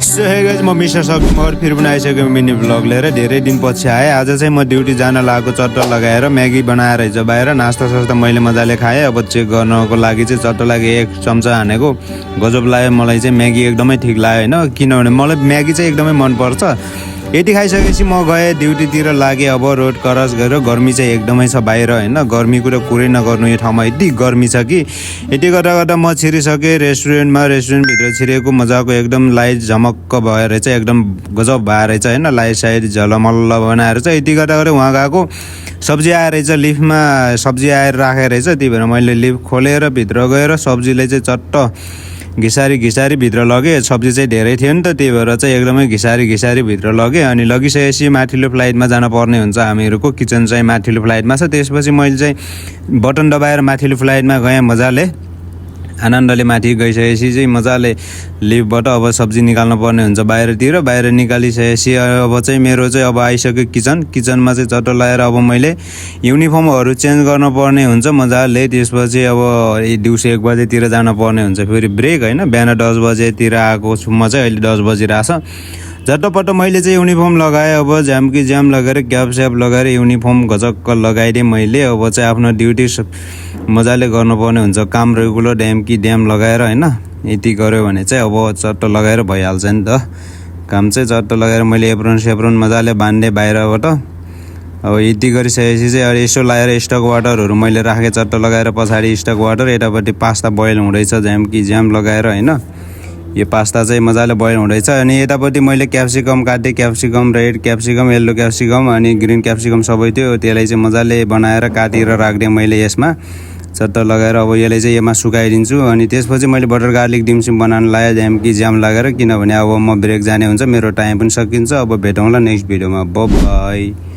So hey guys म mister सक्छु म फेरि पनि आइसकेँ मिनी भ्लग लिएर धेरै दिनपछि आएँ। आज चाहिँ म ड्युटी जान लागेको चट्ट लगाएर म्यागी बनाएर हिजो बाहिर नास्ता सास्ता मैले मजाले खाएँ। अब चेक गर्नको लागि चाहिँ चट्ट लागि 1 चम्चा हानेको गजब लाग्यो मलाई चाहिँ म्यागी एकदमै ठिक लाग्यो होइन, किनभने मलाई म्यागी चाहिँ एकदमै मनपर्छ। यति खाइसकेपछि म गएँ ड्युटीतिर लागेँ। अब रोड क्रस गरेर गर्मी चाहिँ एकदमै छ बाहिर होइन, गर्मीको त कुरै नगर्नु, यो ठाउँमा यति गर्मी छ कि। यति गर्दा गर्दा म छिरिसकेँ रेस्टुरेन्टभित्र छिरेको मजाको एकदम लाइट झमक्क भएर चाहिँ एकदम गजब भएर रहेछ होइन, लाइट साइड झलमल्ल बनाएर चाहिँ। यति गर्दा गर्दै उहाँ गएको सब्जी आएर रहेछ, लिफ्टमा सब्जी आएर राखेको रहेछ। त्यही भएर मैले लिफ्ट खोलेर भित्र गएर सब्जीलाई चाहिँ चट्ट घिसारी भित्र लगेँ। सब्जी चाहिँ धेरै थियो नि त, त्यही भएर चाहिँ एकदमै घिसारी भित्र लगेँ। अनि लगिसकेपछि माथिल्लो फ्लाइटमा जान पर्ने हुन्छ, हामीहरूको किचन चाहिँ माथिल्लो फ्लाइटमा छ। त्यसपछि मैले चाहिँ बटन दबाएर माथिल्लो फ्लाइटमा गएँ मजाले आनन्दले। माथि गइसकेपछि चाहिँ मजाले लिफ्टबाट अब सब्जी निकाल्नु पर्ने हुन्छ बाहिरतिर। बाहिर निकालिसकेपछि अब चाहिँ मेरो चाहिँ अब आइसक्यो किचनमा चाहिँ चट्ट लगाएर अब मैले युनिफर्महरू चेन्ज गर्नुपर्ने हुन्छ मजाले। त्यसपछि अब दिउँसो 1 बजेतिर जानुपर्ने हुन्छ फेरि ब्रेक होइन। बिहान 10 बजेतिर आएको छु म चाहिँ, अहिले 10 बजिरहेछ। झट्टपट्ट मैले चाहिँ युनिफर्म लगाएँ। अब ज्याम लगाएर क्याप लगाएर युनिफर्म गजक्क लगाइदिएँ मैले। अब चाहिँ आफ्नो ड्युटी मजाले गर्नुपर्ने हुन्छ, काम रेगुलर ड्याम लगाएर होइन। यति गऱ्यो भने चाहिँ अब चट्ट लगाएर भइहाल्छ नि त काम चाहिँ। चट्ट लगाएर मैले एप्रोन मजाले बाँधेँ बाहिरबाट। अब यति गरिसकेपछि चाहिँ अब यसो लगाएर स्टक वाटरहरू मैले राखेँ चट्ट लगाएर। पछाडि स्टक वाटर, यतापट्टि पास्ता बोइल हुँदैछ ज्याम लगाएर होइन। यो पास्ता चाहिँ मजाले बोइल हुँदैछ। अनि यतापट्टि मैले क्याप्सिकम काटेँ, capsicum red capsicum, yellow capsicum अनि ग्रिन क्याप्सिकम सबै थियो। त्यसलाई चाहिँ मजाले बनाएर काटेर राखिदिएँ मैले यसमा चट्ट लगाएर। अब यसलाई चाहिँ यसमा सुकाइदिन्छु। अनि त्यसपछि मैले बटर गार्लिक डिमसिम बनाउन लगाएँ ज्याम लगाएर, किनभने अब म ब्रेक जाने हुन्छ, मेरो टाइम पनि सकिन्छ। अब भेटौँला नेक्स्ट भिडियोमा, बाइ।